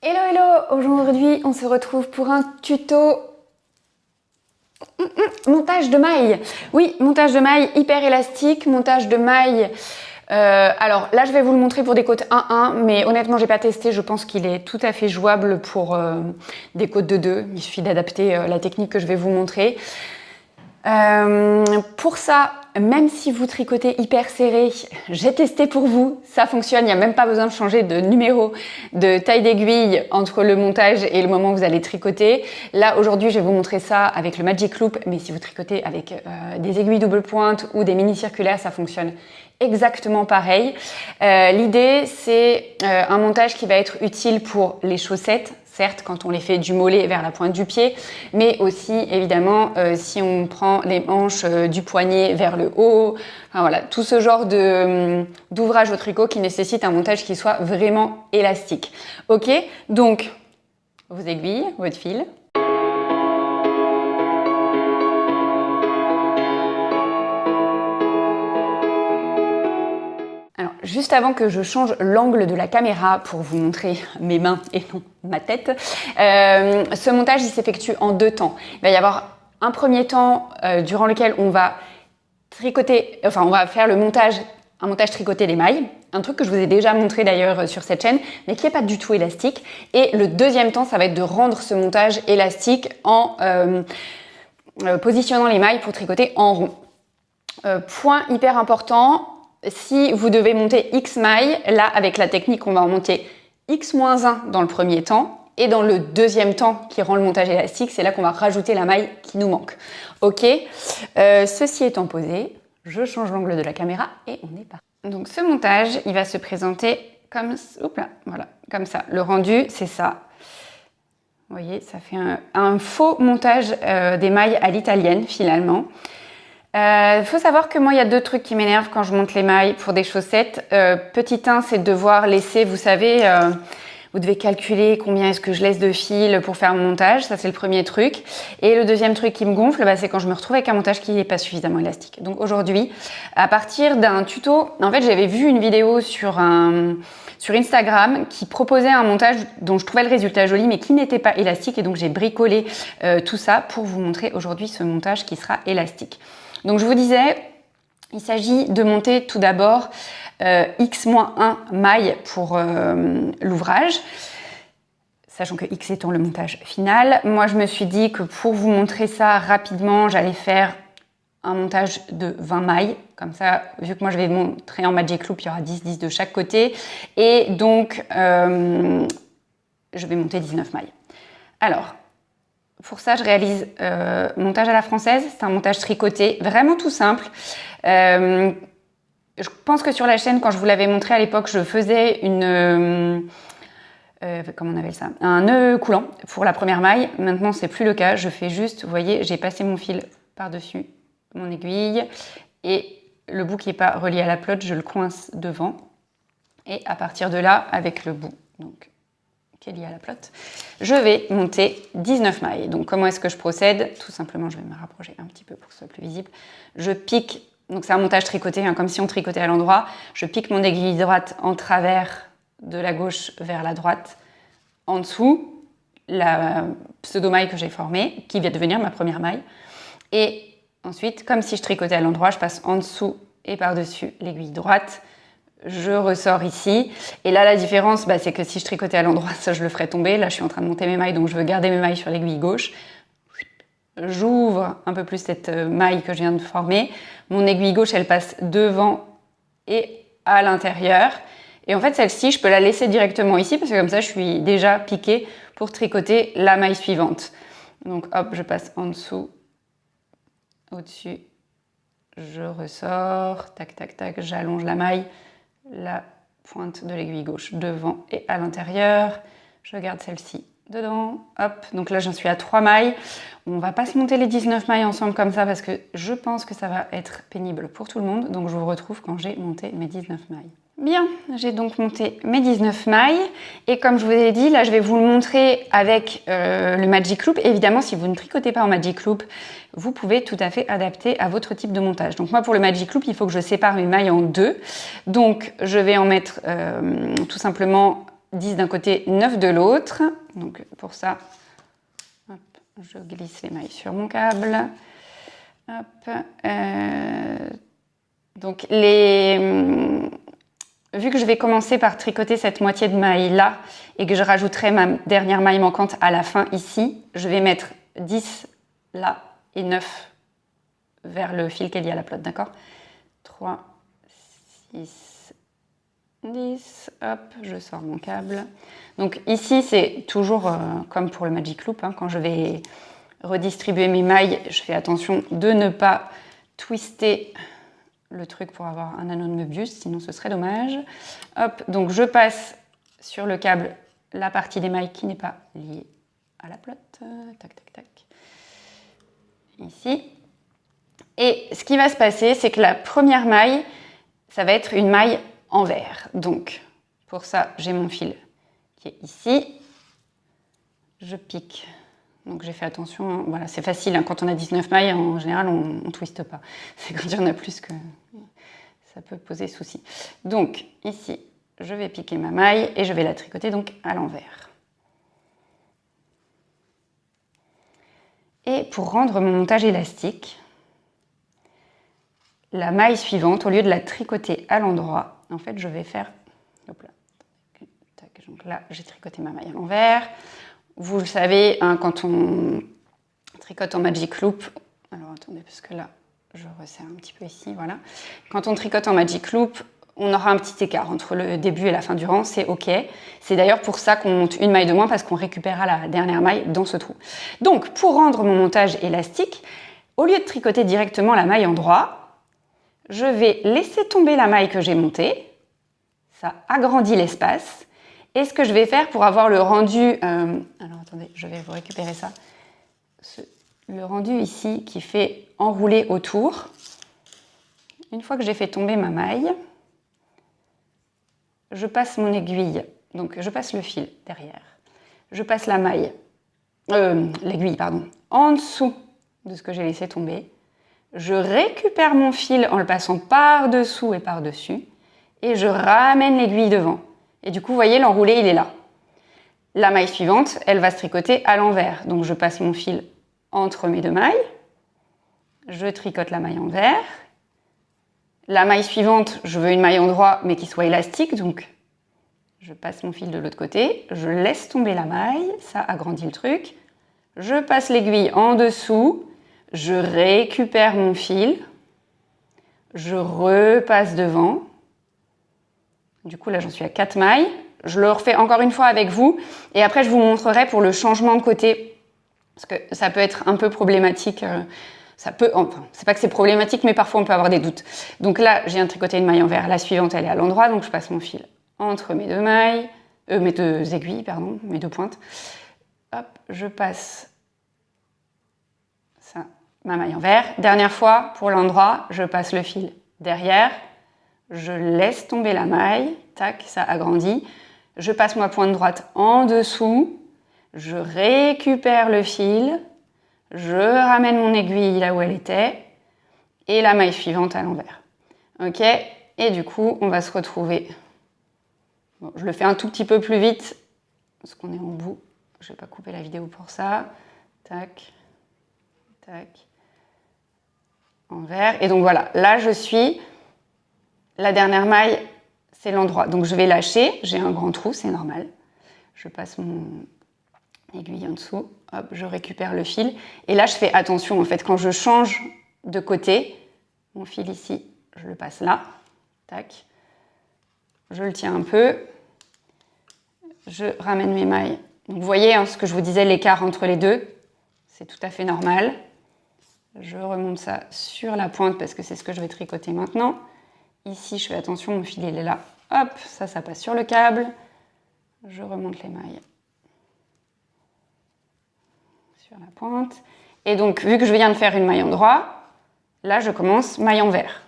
Hello hello, aujourd'hui on se retrouve pour un tuto montage de mailles. Oui, montage de mailles hyper élastique, montage de mailles. Alors là je vais vous le montrer pour des côtes 1-1, mais honnêtement j'ai pas testé, je pense qu'il est tout à fait jouable pour des côtes de 2. Il suffit d'adapter la technique que je vais vous montrer. Pour ça, même si vous tricotez hyper serré, j'ai testé pour vous, ça fonctionne, il n'y a même pas besoin de changer de numéro, de taille d'aiguille entre le montage et le moment où vous allez tricoter. Là, aujourd'hui, je vais vous montrer ça avec le Magic Loop, mais si vous tricotez avec des aiguilles double pointe ou des mini circulaires, ça fonctionne exactement pareil. L'idée, c'est un montage qui va être utile pour les chaussettes, certes, quand on les fait du mollet vers la pointe du pied, mais aussi, évidemment, si on prend les manches du poignet vers le haut, enfin, voilà, tout ce genre d'ouvrage au tricot qui nécessite un montage qui soit vraiment élastique. Ok, donc, vos aiguilles, votre fil. Alors, juste avant que je change l'angle de la caméra pour vous montrer mes mains et non ma tête, ce montage il s'effectue en 2 temps. Il va y avoir un premier temps durant lequel on va tricoter, enfin on va faire un montage tricoté des mailles, un truc que je vous ai déjà montré d'ailleurs sur cette chaîne, mais qui n'est pas du tout élastique. Et le deuxième temps, ça va être de rendre ce montage élastique en positionnant les mailles pour tricoter en rond. Point hyper important. Si vous devez monter X mailles, là, avec la technique, on va en monter X-1 dans le premier temps. Et dans le deuxième temps qui rend le montage élastique, c'est là qu'on va rajouter la maille qui nous manque. Ok, ceci étant posé, je change l'angle de la caméra et on est parti. Donc ce montage, il va se présenter comme, voilà, comme ça. Le rendu, c'est ça. Vous voyez, ça fait un faux montage des mailles à l'italienne, finalement. Faut savoir que moi, il y a 2 trucs qui m'énervent quand je monte les mailles pour des chaussettes. Petit 1, c'est de devoir laisser, vous savez, vous devez calculer combien est-ce que je laisse de fil pour faire mon montage. Ça, c'est le premier truc. Et le deuxième truc qui me gonfle, c'est quand je me retrouve avec un montage qui n'est pas suffisamment élastique. Donc aujourd'hui, à partir d'un tuto, en fait, j'avais vu une vidéo sur Instagram qui proposait un montage dont je trouvais le résultat joli mais qui n'était pas élastique. Et donc, j'ai bricolé tout ça pour vous montrer aujourd'hui ce montage qui sera élastique. Donc je vous disais, il s'agit de monter tout d'abord X-1 mailles pour l'ouvrage, sachant que X étant le montage final. Moi, je me suis dit que pour vous montrer ça rapidement, j'allais faire un montage de 20 mailles. Comme ça, vu que moi, je vais montrer en Magic Loop, il y aura 10 de chaque côté. Et donc, je vais monter 19 mailles. Alors, pour ça, je réalise montage à la française. C'est un montage tricoté, vraiment tout simple. Je pense que sur la chaîne, quand je vous l'avais montré à l'époque, je faisais comment on appelle ça, un nœud coulant pour la première maille. Maintenant, c'est plus le cas. Je fais juste, vous voyez, j'ai passé mon fil par-dessus mon aiguille et le bout qui n'est pas relié à la pelote, je le coince devant. Et à partir de là, avec le bout, donc qui est lié à la pelote, je vais monter 19 mailles. Donc comment est-ce que je procède? Tout simplement, je vais me rapprocher un petit peu pour que ce soit plus visible. Je pique, donc c'est un montage tricoté, comme si on tricotait à l'endroit. Je pique mon aiguille droite en travers de la gauche vers la droite, en dessous, la pseudo-maille que j'ai formée, qui va devenir ma première maille. Et ensuite, comme si je tricotais à l'endroit, je passe en dessous et par-dessus l'aiguille droite. Je ressors ici. Et là, la différence, c'est que si je tricotais à l'endroit, ça, je le ferais tomber. Là, je suis en train de monter mes mailles, donc je veux garder mes mailles sur l'aiguille gauche. J'ouvre un peu plus cette maille que je viens de former. Mon aiguille gauche, elle passe devant et à l'intérieur. Et en fait, celle-ci, je peux la laisser directement ici, parce que comme ça, je suis déjà piquée pour tricoter la maille suivante. Donc, hop, je passe en dessous, au-dessus. Je ressors, tac, tac, tac, j'allonge la maille. La pointe de l'aiguille gauche devant et à l'intérieur. Je garde celle-ci dedans. Hop, donc là j'en suis à 3 mailles. On va pas se monter les 19 mailles ensemble comme ça parce que je pense que ça va être pénible pour tout le monde. Donc je vous retrouve quand j'ai monté mes 19 mailles. Bien, j'ai donc monté mes 19 mailles et comme je vous ai dit, là je vais vous le montrer avec le Magic Loop. Évidemment, si vous ne tricotez pas en Magic Loop, vous pouvez tout à fait adapter à votre type de montage. Donc moi pour le Magic Loop, il faut que je sépare mes mailles en 2. Donc je vais en mettre tout simplement 10 d'un côté, 9 de l'autre. Donc pour ça, hop, je glisse les mailles sur mon câble. Hop, donc vu que je vais commencer par tricoter cette moitié de maille là et que je rajouterai ma dernière maille manquante à la fin ici, je vais mettre 10 là et 9 vers le fil qui est lié à la pelote, d'accord? 3, 6, 10, hop, je sors mon câble. Donc ici, c'est toujours comme pour le Magic Loop, hein, quand je vais redistribuer mes mailles, je fais attention de ne pas twister le truc pour avoir un anneau de Möbius, sinon ce serait dommage. Hop, donc je passe sur le câble la partie des mailles qui n'est pas liée à la pelote. Tac, tac, tac. Ici. Et ce qui va se passer, c'est que la première maille, ça va être une maille envers. Donc, pour ça, j'ai mon fil qui est ici. Je pique. Donc j'ai fait attention, hein. Voilà, c'est facile, hein. Quand on a 19 mailles, en général, on ne twiste pas. C'est quand il y en a plus que ça peut poser souci. Donc ici, je vais piquer ma maille et je vais la tricoter donc à l'envers. Et pour rendre mon montage élastique, la maille suivante, au lieu de la tricoter à l'endroit, en fait, je vais faire... Hop là. Donc là, j'ai tricoté ma maille à l'envers. Vous le savez, hein, quand on tricote en Magic Loop, alors attendez, parce que là, je resserre un petit peu ici, voilà. Quand on tricote en Magic Loop, on aura un petit écart entre le début et la fin du rang, c'est OK. C'est d'ailleurs pour ça qu'on monte une maille de moins, parce qu'on récupérera la dernière maille dans ce trou. Donc, pour rendre mon montage élastique, au lieu de tricoter directement la maille en droit, je vais laisser tomber la maille que j'ai montée. Ça agrandit l'espace. Et ce que je vais faire pour avoir le rendu... alors attendez, je vais vous récupérer ça. Le rendu ici qui fait enrouler autour. Une fois que j'ai fait tomber ma maille, je passe mon aiguille. Donc je passe le fil derrière. Je passe la maille, l'aiguille, pardon, en dessous de ce que j'ai laissé tomber. Je récupère mon fil en le passant par-dessous et par-dessus. Et je ramène l'aiguille devant. Et du coup, vous voyez, l'enroulé, il est là. La maille suivante, elle va se tricoter à l'envers. Donc, je passe mon fil entre mes deux mailles. Je tricote la maille envers. La maille suivante, je veux une maille en droit, mais qui soit élastique. Donc, je passe mon fil de l'autre côté. Je laisse tomber la maille. Ça agrandit le truc. Je passe l'aiguille en dessous. Je récupère mon fil. Je repasse devant. Du coup, là, j'en suis à 4 mailles. Je le refais encore une fois avec vous. Et après, je vous montrerai pour le changement de côté. Parce que ça peut être un peu problématique. Enfin, c'est pas que c'est problématique, mais parfois, on peut avoir des doutes. Donc là, j'ai un tricoté une maille envers. La suivante, elle est à l'endroit. Donc, je passe mon fil entre mes deux mailles. Mes deux aiguilles, pardon. Mes deux pointes. Hop, je passe ça, ma maille envers. Dernière fois, pour l'endroit, je passe le fil derrière. Je laisse tomber la maille, tac, ça agrandit. Je passe ma pointe droite en dessous, je récupère le fil, je ramène mon aiguille là où elle était, et la maille suivante à l'envers. Ok? Et du coup, on va se retrouver. Bon, je le fais un tout petit peu plus vite, parce qu'on est en bout. Je ne vais pas couper la vidéo pour ça. Tac, tac, envers. Et donc voilà, là je suis... La dernière maille, c'est l'endroit. Donc je vais lâcher, j'ai un grand trou, c'est normal. Je passe mon aiguille en dessous, hop, je récupère le fil. Et là, je fais attention, en fait, quand je change de côté, mon fil ici, je le passe là, tac. Je le tiens un peu, je ramène mes mailles. Donc vous voyez, hein, ce que je vous disais, l'écart entre les deux, c'est tout à fait normal. Je remonte ça sur la pointe parce que c'est ce que je vais tricoter maintenant. Ici, je fais attention, mon fil il est là. Hop, ça passe sur le câble. Je remonte les mailles sur la pointe. Et donc, vu que je viens de faire une maille en droit, là, je commence maille envers.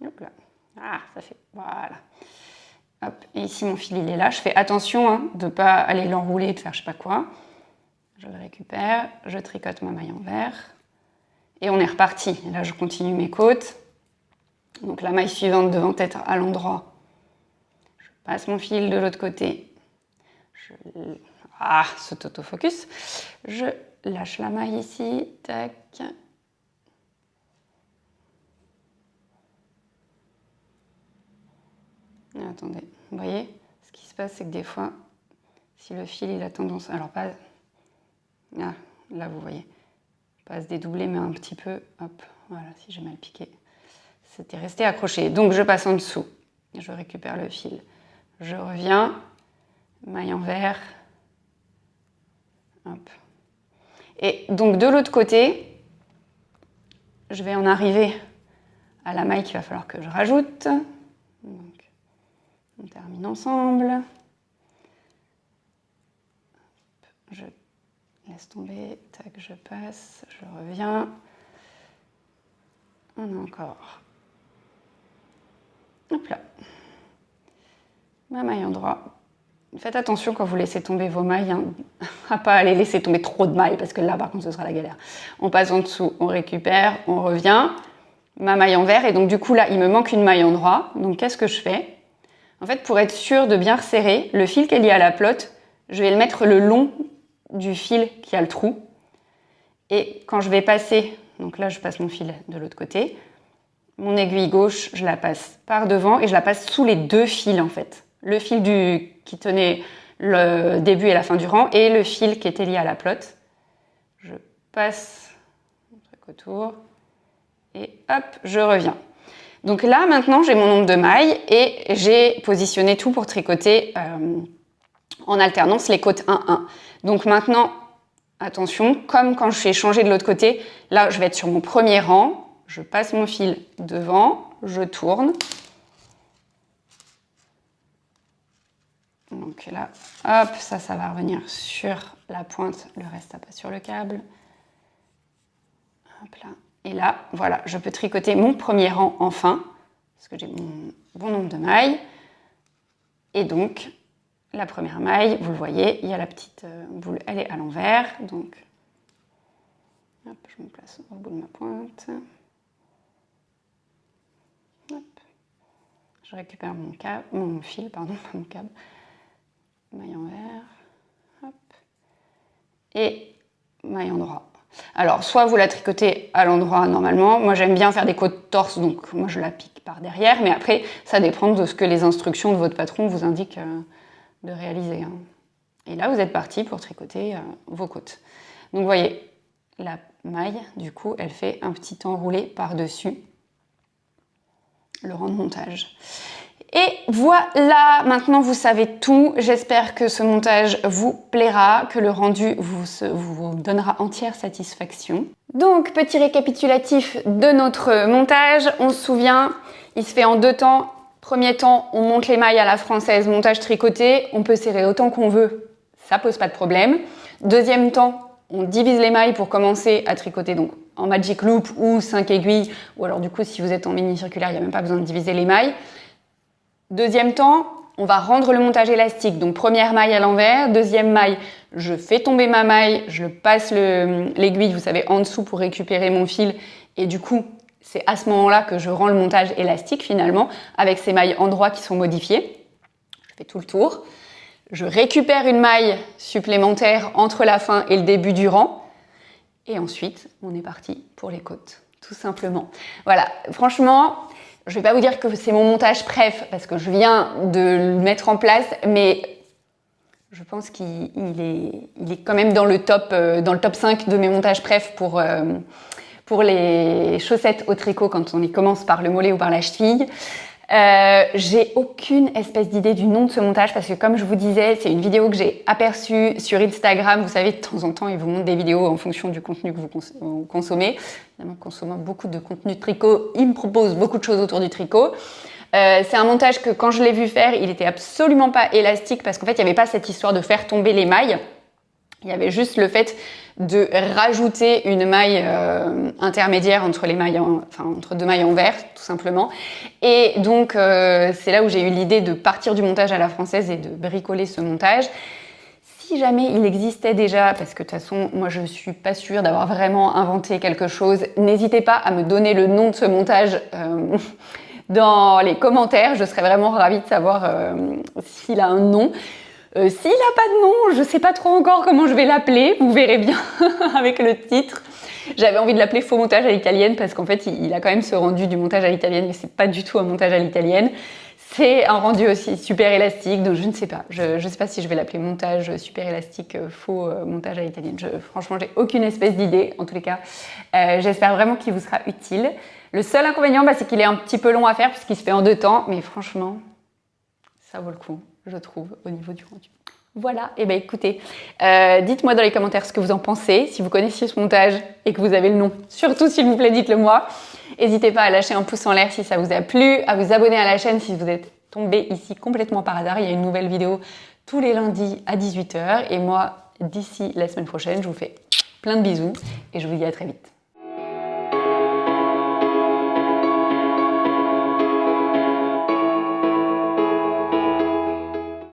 Hop là. Ah, ça fait... Voilà. Hop, et ici, mon fil il est là. Je fais attention hein, de ne pas aller l'enrouler, de faire je sais pas quoi. Je le récupère, je tricote ma maille envers. Et on est reparti. Là, je continue mes côtes. Donc la maille suivante devant être à l'endroit. Je passe mon fil de l'autre côté. Cet autofocus. Je lâche la maille ici. Tac. Attendez, vous voyez, ce qui se passe, c'est que des fois, si le fil il a tendance, alors pas, là vous voyez, pas à se dédoubler, mais un petit peu, hop, voilà, si j'ai mal piqué, c'était resté accroché. Donc je passe en dessous, je récupère le fil, je reviens, maille envers, hop. Et donc de l'autre côté, je vais en arriver à la maille qu'il va falloir que je rajoute. Donc, on termine ensemble. Je laisse tomber, tac, je passe, je reviens. On a encore. Hop là. Ma maille endroit. Faites attention quand vous laissez tomber vos mailles, hein, à pas aller laisser tomber trop de mailles, parce que là, par contre, ce sera la galère. On passe en dessous, on récupère, on revient. Ma maille envers, et donc du coup, là, il me manque une maille endroit. Donc, qu'est-ce que je fais ? En fait, pour être sûr de bien resserrer, le fil qui est lié à la pelote, je vais le mettre le long du fil qui a le trou. Et quand je vais passer, donc là je passe mon fil de l'autre côté, mon aiguille gauche, je la passe par devant et je la passe sous les deux fils en fait. Le fil qui tenait le début et la fin du rang et le fil qui était lié à la pelote. Je passe mon truc autour et hop, je reviens. Donc là, maintenant, j'ai mon nombre de mailles et j'ai positionné tout pour tricoter en alternance les côtes 1-1. Donc maintenant, attention, comme quand je fais changer de l'autre côté, là, je vais être sur mon premier rang, je passe mon fil devant, je tourne. Donc là, hop, ça va revenir sur la pointe, le reste, ça passe sur le câble. Hop là. Et là, voilà, je peux tricoter mon premier rang enfin, parce que j'ai mon bon nombre de mailles. Et donc, la première maille, vous le voyez, il y a la petite boule, elle est à l'envers. Donc, hop, je me place au bout de ma pointe. Hop. Je récupère mon fil, pardon, pas mon câble. Maille envers. Hop. Et maille endroit. Alors, soit vous la tricotez à l'endroit normalement. Moi, j'aime bien faire des côtes torse, donc moi, je la pique par derrière. Mais après, ça dépend de ce que les instructions de votre patron vous indiquent de réaliser. Hein. Et là, vous êtes parti pour tricoter vos côtes. Donc, vous voyez, la maille, du coup, elle fait un petit enroulé par-dessus le rang de montage. Et voilà, maintenant vous savez tout. J'espère que ce montage vous plaira, que le rendu vous donnera entière satisfaction. Donc, petit récapitulatif de notre montage. On se souvient, il se fait en 2 temps. Premier temps, on monte les mailles à la française, montage tricoté. On peut serrer autant qu'on veut, ça pose pas de problème. Deuxième temps, on divise les mailles pour commencer à tricoter donc en magic loop ou 5 aiguilles. Ou alors du coup, si vous êtes en mini circulaire, il n'y a même pas besoin de diviser les mailles. Deuxième temps, on va rendre le montage élastique. Donc première maille à l'envers, deuxième maille, je fais tomber ma maille, je passe l'aiguille, vous savez, en dessous pour récupérer mon fil. Et du coup, c'est à ce moment-là que je rends le montage élastique finalement, avec ces mailles endroits qui sont modifiées. Je fais tout le tour. Je récupère une maille supplémentaire entre la fin et le début du rang. Et ensuite, on est parti pour les côtes, tout simplement. Voilà, franchement, je ne vais pas vous dire que c'est mon montage préf, parce que je viens de le mettre en place, mais je pense qu'il est quand même dans le top 5 de mes montages préf pour les chaussettes au tricot quand on y commence par le mollet ou par la cheville. J'ai aucune espèce d'idée du nom de ce montage parce que comme je vous disais, c'est une vidéo que j'ai aperçue sur Instagram. Vous savez, de temps en temps, ils vous montrent des vidéos en fonction du contenu que vous consommez. Évidemment, consommant beaucoup de contenu de tricot, ils me proposent beaucoup de choses autour du tricot. C'est un montage que quand je l'ai vu faire, il était absolument pas élastique parce qu'en fait, il n'y avait pas cette histoire de faire tomber les mailles. Il y avait juste le fait de rajouter une maille intermédiaire entre entre 2 mailles en vert, tout simplement. Et donc, c'est là où j'ai eu l'idée de partir du montage à la française et de bricoler ce montage. Si jamais il existait déjà, parce que de toute façon, moi je suis pas sûre d'avoir vraiment inventé quelque chose, n'hésitez pas à me donner le nom de ce montage dans les commentaires. Je serais vraiment ravie de savoir s'il a un nom. S'il n'a pas de nom, je sais pas trop encore comment je vais l'appeler. Vous verrez bien avec le titre. J'avais envie de l'appeler faux montage à l'italienne parce qu'en fait, il a quand même ce rendu du montage à l'italienne, mais c'est pas du tout un montage à l'italienne. C'est un rendu aussi super élastique, donc je ne sais pas. Je sais pas si je vais l'appeler montage super élastique, faux montage à l'italienne. Franchement, j'ai aucune espèce d'idée. En tous les cas, j'espère vraiment qu'il vous sera utile. Le seul inconvénient, c'est qu'il est un petit peu long à faire puisqu'il se fait en 2 temps, mais franchement, ça vaut le coup, je trouve, au niveau du rendu. Voilà, et écoutez, dites-moi dans les commentaires ce que vous en pensez, si vous connaissiez ce montage et que vous avez le nom. Surtout, s'il vous plaît, dites-le moi. N'hésitez pas à lâcher un pouce en l'air si ça vous a plu, à vous abonner à la chaîne si vous êtes tombé ici complètement par hasard. Il y a une nouvelle vidéo tous les lundis à 18 h. Et moi, d'ici la semaine prochaine, je vous fais plein de bisous et je vous dis à très vite.